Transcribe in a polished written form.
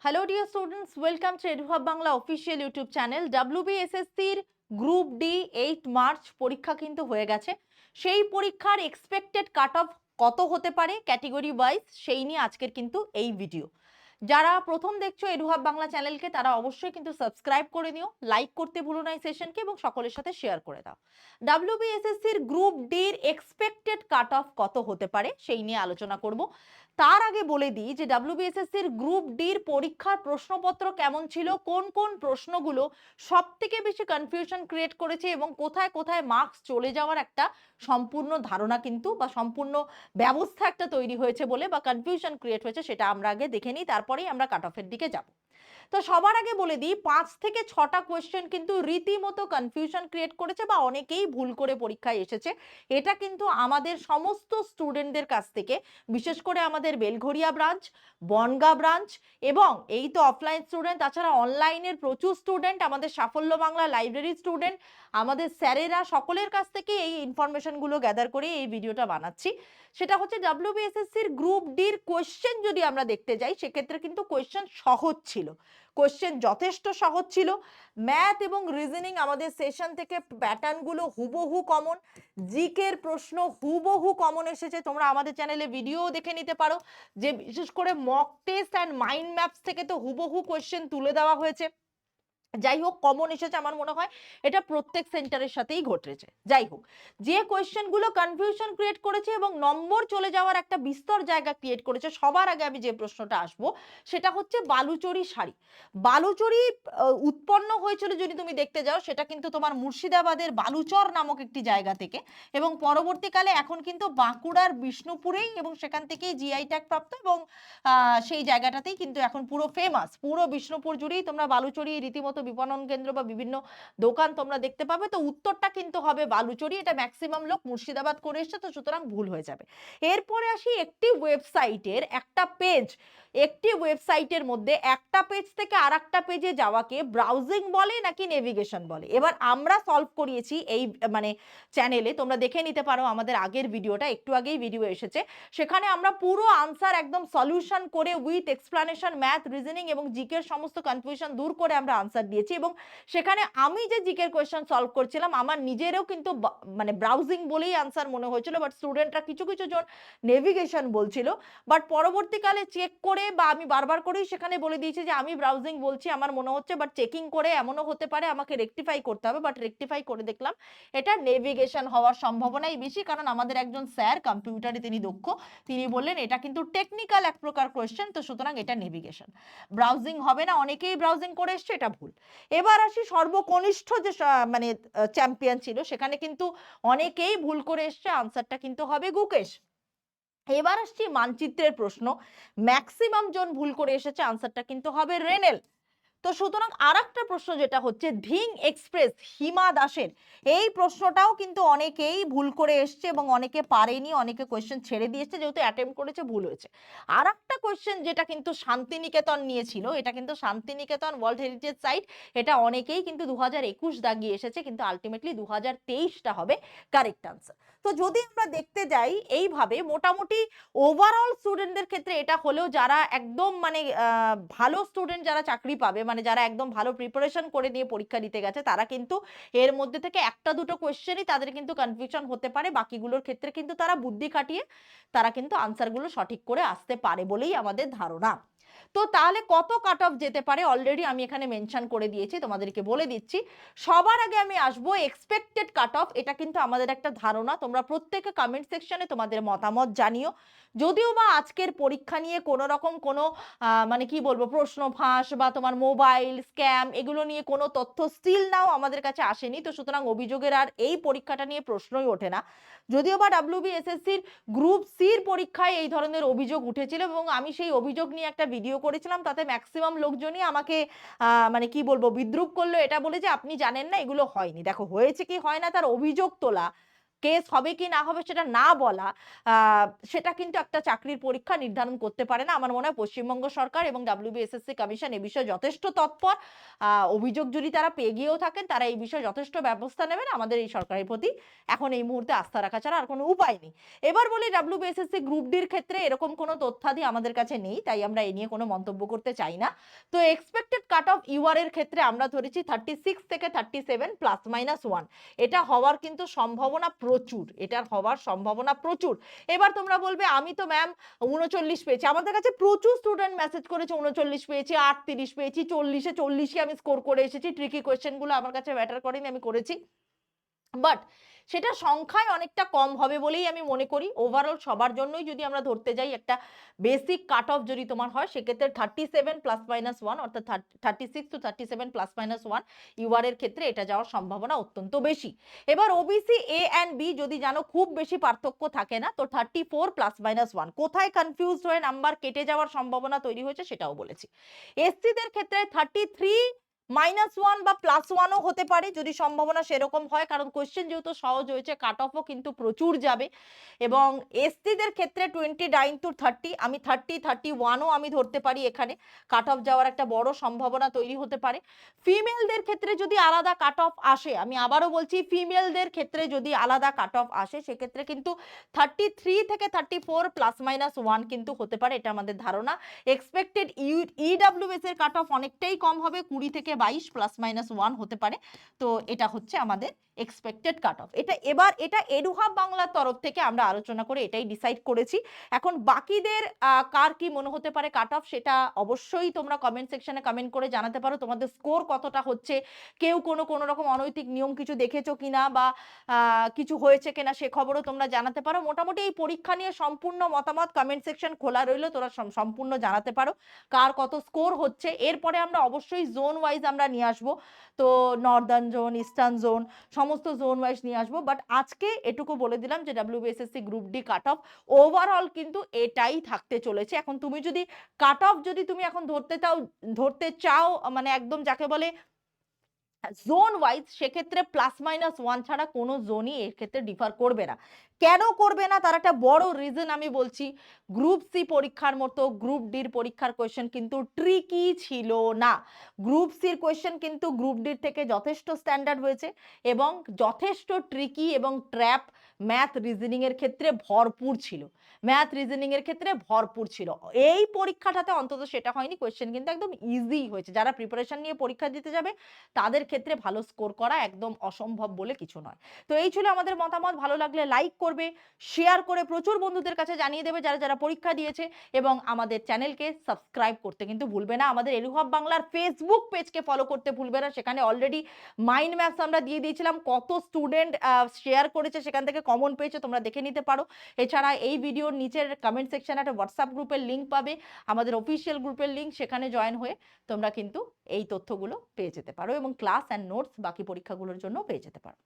Hello dear students, welcome to EduHub Bangla official YouTube channel. WBSSC এর group D 8 March পরীক্ষা কিন্তু হয়ে গেছে। সেই পরীক্ষার এক্সপেক্টেড কাট অফ কত হতে পারে ক্যাটেগরি ওয়াইজ সেই নিয়ে আজকের কিন্তু এই ভিডিও। যারা প্রথম দেখছো EduHub বাংলা চ্যানেলকে তারা অবশ্যই কিন্তু সাবস্ক্রাইব করে নিও, লাইক করতে ভুলো না এই সেশনকে এবং সকলের সাথে শেয়ার করে দাও। WBSSC এর গ্রুপ ডি এর এক্সপেক্টেড কাট অফ কত হতে পারে সেই নিয়ে আলোচনা করব। তার আগে বলে দিই যে WBSSC এর গ্রুপ ডির পরীক্ষার প্রশ্নপত্র কেমন ছিল, কোন কোন প্রশ্নগুলো সব থেকে বেশি কনফিউশন ক্রিয়েট করেছে এবং কোথায় কোথায় মার্কস চলে যাওয়ার একটা সম্পূর্ণ ধারণা কিন্তু বা সম্পূর্ণ ব্যবস্থা একটা তৈরি হয়েছে বলে বা কনফিউশন ক্রিয়েট হয়েছে সেটা আমরা আগে দেখে নিই, তারপরেই আমরা কাট অফের দিকে যাব। তো সবার আগে বলে দিই 5 থেকে 6টা কোয়েশ্চেন কিন্তু রীতিমতো কনফিউশন ক্রিয়েট করেছে বা অনেকেই ভুল করে পরীক্ষায় এসেছে। এটা কিন্তু আমাদের সমস্ত স্টুডেন্টদের কাছ থেকে, বিশেষ করে আমাদের বেলঘরিয়া ব্রাঞ্চ, বনগাঁ ব্রাঞ্চ এবং এই তো অফলাইন স্টুডেন্ট, তাছাড়া অনলাইনের প্রচুর স্টুডেন্ট, আমাদের সাফল্য বাংলা লাইব্রেরি স্টুডেন্ট, আমাদের স্যারেরা সকলের কাছ থেকে এই ইনফরমেশনগুলো গ্যাদার করে এই ভিডিওটা বানাচ্ছি। সেটা হচ্ছে WBSSCর গ্রুপ ডির কোয়েশ্চেন যদি আমরা দেখতে যাই সেক্ষেত্রে কিন্তু কোয়েশ্চেন সহজ ছিল, কোয়েশ্চেন যথেষ্ট সহজ ছিল। ম্যাথ এবং রিজনিং আমাদের সেশন থেকে প্যাটার্নগুলো হুবহু কমন, জিকের প্রশ্ন হুবহু কমন এসেছে, তোমরা আমাদের চ্যানেলে ভিডিও দেখে নিতে পারো যে বিশেষ করে mock test and mind maps থেকে তো হুবহু কোয়েশ্চেন তুলে দেওয়া হয়েছে। যাই হোক, কমন এসেছে, আমার মনে হয় এটা প্রত্যেক সেন্টারের সাথেই ঘটেছে। যাই হোক, যে কোয়েশ্চেনগুলো কনফিউশন ক্রিয়েট করেছে এবং নম্বর চলে যাওয়ার একটা বিস্তর জায়গা ক্রিয়েট করেছে, সবার আগে আমি যে প্রশ্নটা আসবো সেটা হচ্ছে বালুচরী শাড়ি। বালুচরী উৎপন্ন হয়েছিল যদি তুমি দেখতে যাও সেটা কিন্তু তোমার মুর্শিদাবাদের বালুচর নামক একটি জায়গা থেকে এবং পরবর্তীকালে এখন কিন্তু বাঁকুড়ার বিষ্ণুপুরেই এবং সেখান থেকেই জিআই ট্যাগ প্রাপ্ত এবং সেই জায়গাটাতেই কিন্তু এখন পুরো ফেমাস। পুরো বিষ্ণুপুর জুড়েই তোমরা বালুচরী রীতিমতো বিপণন কেন্দ্র বা বিভিন্ন দোকান তোমরা দেখতে পাবে। তো উত্তরটা কিন্তু হবে বালুচরী। এটা ম্যাক্সিমাম লোক মুর্শিদাবাদ করে এসছে, তো সুতরাং ভুল হয়ে যাবে। এরপরে আসি একটি ওয়েবসাইটের একটা পেজ, একটি ওয়েবসাইটের মধ্যে একটা পেজ থেকে আর একটা পেজে যাওয়াকে ব্রাউজিং বলে নাকি নেভিগেশন বলে। এবার আমরা সলভ করিয়েছি এই মানে চ্যানেলে, তোমরা দেখে নিতে পারো আমাদের আগের ভিডিওটা, একটু আগেই ভিডিও এসেছে, সেখানে আমরা পুরো আনসার একদম সলিউশন করে উইথ এক্সপ্লানেশন, ম্যাথ, রিজনিং এবং জিকের সমস্ত কনফিউশন দূর করে আমরা আনসার দিয়েছি এবং সেখানে আমি যে জিকের কোয়েশ্চেন সলভ করছিলাম আমার নিজেরও কিন্তু মানে ব্রাউজিং বলেই আনসার মনে হয়েছিল, বাট স্টুডেন্টরা কিছু কিছু জন নেভিগেশন বলছিল। বাট পরবর্তীকালে চেক করে বা আমি বারবার করেই সেখানে বলে দিয়েছি যে আমি ব্রাউজিং বলছি আমার মনে হচ্ছে, বাট চেকিং করে এমনও হতে পারে আমাকে রেকটিফাই করতে হবে, বাট রেকটিফাই করে দেখলাম এটা নেভিগেশন হওয়ার সম্ভাবনাই বেশি, কারণ আমাদের একজন স্যার কম্পিউটারে তিনি দক্ষ, তিনি বললেন এটা কিন্তু টেকনিক্যাল এক প্রকার কোয়েশ্চেন, তো সুতরাং এটা নেভিগেশন, ব্রাউজিং হবে না। অনেকেই ব্রাউজিং করে এসছে, এটা ভুল। এবার আসি সর্বকনিষ্ঠ যে মানে চ্যাম্পিয়ন ছিল সেখানে কিন্তু অনেকেই ভুল করে এসছে, আনসারটা কিন্তু হবে গুকেশ। এবার আসছি মানচিত্রের প্রশ্ন, ম্যাক্সিমাম জন ভুল করে এসেছে, আনসারটা কিন্তু হবে রেনেল। তো সুতরাং আরেকটা প্রশ্ন যেটা হচ্ছে ধিং এক্সপ্রেস হিমা দাসের, এই প্রশ্নটাও কিন্তু অনেকেই ভুল করে এসছে এবং অনেকে পারেনি, অনেকে কোয়েশ্চেন ছেড়ে দিয়েছে, যেহেতু অ্যাটেম্প করেছে ভুল হয়েছে। আর একটা কোয়েশ্চেন যেটা কিন্তু শান্তিনিকেতন নিয়েছিল, এটা কিন্তু শান্তিনিকেতন ওয়ার্ল্ড হেরিটেজ সাইট, এটা অনেকেই কিন্তু 2021 দাগিয়ে এসেছে, কিন্তু আলটিমেটলি 2023টা হবে কারেক্ট আনসার। তো যদি আমরা দেখতে যাই এইভাবে মোটামুটি ওভারঅল স্টুডেন্টদের ক্ষেত্রে এটা হলেও যারা একদম মানে ভালো স্টুডেন্ট যারা চাকরি পাবে, মানে যারা একদম ভালো প্রিপারেশন করে নিয়ে পরীক্ষা দিতে গেছে, তারা কিন্তু এর মধ্যে থেকে একটা দুটো কোয়েশ্চেনই তাদের কিন্তু কনফিউশন হতে পারে, বাকিগুলোর ক্ষেত্রে কিন্তু তারা বুদ্ধি খাটিয়ে তারা কিন্তু আনসারগুলো সঠিক করে আসতে পারে বলেই আমাদের ধারণা। তো তাহলে কত কাট অফ যেতে পারে অলরেডি আমি এখানে মেনশন করে দিয়েছি, তোমাদেরকে বলে দিচ্ছি। সবার আগে আমি আসবো এক্সপেক্টেড কাট অফ, এটা কিন্তু আমাদের একটা ধারণা, তোমরা প্রত্যেকে কমেন্ট সেকশনে তোমাদের মতামত জানিও। যদিও বা আজকের পরীক্ষা নিয়ে কোনো রকম কোনো মানে কি বলবো প্রশ্ন ফাঁস বা তোমার মোবাইল স্ক্যাম এগুলো নিয়ে কোনো তথ্য স্টিল নাও আমাদের কাছে আসেনি, তো সুতরাং অভিযোগের আর এই পরীক্ষাটা নিয়ে প্রশ্নই ওঠে না। যদিও বা WBSSCর গ্রুপ সির পরীক্ষায় এই ধরনের অভিযোগ উঠেছিল এবং আমি সেই অভিযোগ নিয়ে একটা ভিডিও করেছিলাম, তাতে ম্যাক্সিমাম লোকজনই আমাকে মানে কি বলবো বিদ্রূপ করলো, এটা বলে যে আপনি জানেন না এগুলো হয়নি। দেখো, হয়েছে কি হয় না তার অভিযোগ তোলা কেস হবে কি না হবে সেটা না বলা, সেটা কিন্তু একটা চাকরির পরীক্ষা নির্ধারণ করতে পারে না। আমার মনে হয় পশ্চিমবঙ্গ সরকার এবং WBSSC কমিশন এই বিষয়ে যথেষ্ট তৎপর। অভিযোগ যদি তারা পেয়ে গিয়েও থাকেন, তারা এই বিষয়ে যথেষ্ট ব্যবস্থা নেবেন। আমাদের এই সরকারের প্রতি এখন এই মুহূর্তে আস্থা রাখা ছাড়া আর কোনো উপায় নেই। এবার বলি WBSSC গ্রুপ ডির ক্ষেত্রে এরকম কোনো তথ্যাদি আমাদের কাছে নেই, তাই আমরা এই নিয়ে কোনো মন্তব্য করতে চাই না। তো এক্সপেক্টেড কাট অফ ইউআর এর ক্ষেত্রে আমরা ধরেছি 36 থেকে 37 +-1। এটা হওয়ার কিন্তু সম্ভাবনা প্রচুর, এটার হওয়ার সম্ভাবনা প্রচুর। এবার তোমরা বলবে আমি তো ম্যাম 39 পেয়েছি, আমাদের কাছে প্রচুর স্টুডেন্ট মেসেজ করেছে 39 পেয়েছি, 38 পেয়েছি, 40-এ 40 আমি স্কোর করে এসেছি। ট্রিকি কোয়েশ্চেনগুলো আমার কাছে ম্যাটার করেনি, আমি করেছি। বাট সেটা সংখ্যায় অনেকটা কম হবে বলেই আমি মনে করি। ওভারঅল সবার জন্যই যদি আমরা ধরতে যাই একটা বেসিক কাট অফ যদি তোমার হয়, সেক্ষেত্রে 37 +-1 অর্থাৎ 36 to 37 +-1 ইউআর এর ক্ষেত্রে এটা যাওয়ার সম্ভাবনা অত্যন্ত বেশি। এবার ওবিসি এ অ্যান্ড বি যদি জানো খুব বেশি পার্থক্য থাকে না, তো 34 +-1 কোথায় কনফিউজড হয়ে নাম্বার কেটে যাওয়ার সম্ভাবনা তৈরি হয়েছে সেটাও বলেছি। এসসিদের ক্ষেত্রে 33 -1 বা +1ও হতে পারে যদি সম্ভাবনা সেরকম হয়, কারণ কোয়েশ্চেন যেহেতু সহজ হয়েছে, কাট অফও কিন্তু প্রচুর যাবে। এবং এসটিদের ক্ষেত্রে 29 to 30, আমি 31ও আমি ধরতে পারি, এখানে কাট অফ যাওয়ার একটা বড় সম্ভাবনা তৈরি হতে পারে। ফিমেলদের ক্ষেত্রে যদি আলাদা কাট অফ আসে, আমি আবারও বলছি ফিমেলদের ক্ষেত্রে যদি আলাদা কাট অফ আসে, সেক্ষেত্রে কিন্তু 33 থেকে 34 +-1 কিন্তু হতে পারে, এটা আমাদের ধারণা। এক্সপেক্টেড ইডব্লিউএস এর কাট অফ অনেকটাই কম হবে, 20 থেকে 22 +-1 হতে পারে। তো এটা হচ্ছে আমাদের এক্সপেক্টেড কাট অফ। এবার এটা এডুহাব বাংলার তরফ থেকে আমরা আলোচনা করে এটাই ডিসাইড করেছি। এখন বাকিদের কার কি মনে হতে পারে কাট অফ, সেটা অবশ্যই তোমরা কমেন্ট সেকশনে কমেন্ট করে জানাতে পারো। তোমাদের স্কোর কতটা হচ্ছে, কেউ কোনো রকম অনৈতিক নিয়ম কিছু দেখেছো কিনা, বা কিছু হয়েছে কিনা সে খবরও তোমরা জানাতে পারো। মোটামুটি এই পরীক্ষা নিয়ে সম্পূর্ণ মতামত কমেন্ট সেকশন খোলা রইলো, তোরা সম্পূর্ণ জানাতে পারো কার কত স্কোর হচ্ছে। এরপরে আমরা অবশ্যই জোন ওয়াইজ আমরা নিয়ে আসবো, তো নর্দার্ন জোন, ইস্টার্ন জোন, সমস্ত জোন ওয়াইজ নিয়ে আসবো। বাট আজকে এটুকু বলে দিলাম যে WBSSC group D cut off overall কিন্তু এটাই থাকতে চলেছে। এখন তুমি যদি কাট অফ যদি তুমি এখন ধরতে চাও মানে একদম যাকে বলে জোন ওয়াইজ, সেক্ষেত্রে +-1 ছাড়া কোনো জোনই এর ক্ষেত্রে ডিফার করবে না। কেন করবে না তার একটা বড় রিজন আমি বলছি। গ্রুপ সি পরীক্ষার মতো গ্রুপ ডির পরীক্ষার কোয়েশ্চেন কিন্তু ট্রিকি ছিল না। গ্রুপ সির কোয়েশ্চেন কিন্তু গ্রুপ ডির থেকে যথেষ্ট স্ট্যান্ডার্ড হয়েছে এবং যথেষ্ট ট্রিকি এবং ট্র্যাপ ম্যাথ রিজনিং এর ক্ষেত্রে ভরপুর ছিল। এই পরীক্ষাটাতে অন্তত সেটা হয়নি, কোয়েশ্চেন কিন্তু একদম ইজি হয়েছে। যারা প্রিপারেশন নিয়ে পরীক্ষা দিতে যাবে তাদের ক্ষেত্রে ভালো স্কোর করা একদম অসম্ভব বলে কিছু নয়। তো এই ছিল আমাদের মতামত। ভালো লাগলে লাইক করবে, শেয়ার করে প্রচুর বন্ধুদের কাছে জানিয়ে দেবে যারা পরীক্ষা দিয়েছে, এবং আমাদের চ্যানেলকে সাবস্ক্রাইব করতে কিন্তু ভুলবে না। আমাদের এডুহাব বাংলার ফেসবুক পেজকে ফলো করতে ভুলবে না, সেখানে অলরেডি মাইন্ড ম্যাপস আমরা দিয়ে দিয়েছিলাম, কত স্টুডেন্ট শেয়ার করেছে, সেখান থেকে কমন পেয়েছে, তোমরা দেখে নিতে পারো। এছাড়া এই ভিডিওর নিচের কমেন্ট সেকশনে একটা হোয়াটসঅ্যাপ গ্রুপের লিঙ্ক পাবে, আমাদের অফিসিয়াল গ্রুপের লিঙ্ক, সেখানে জয়েন হয়ে তোমরা কিন্তু এই তথ্যগুলো পেয়ে যেতে পারো এবং ক্লাস অ্যান্ড নোটস বাকি পরীক্ষাগুলোর জন্য পেয়ে যেতে পারো।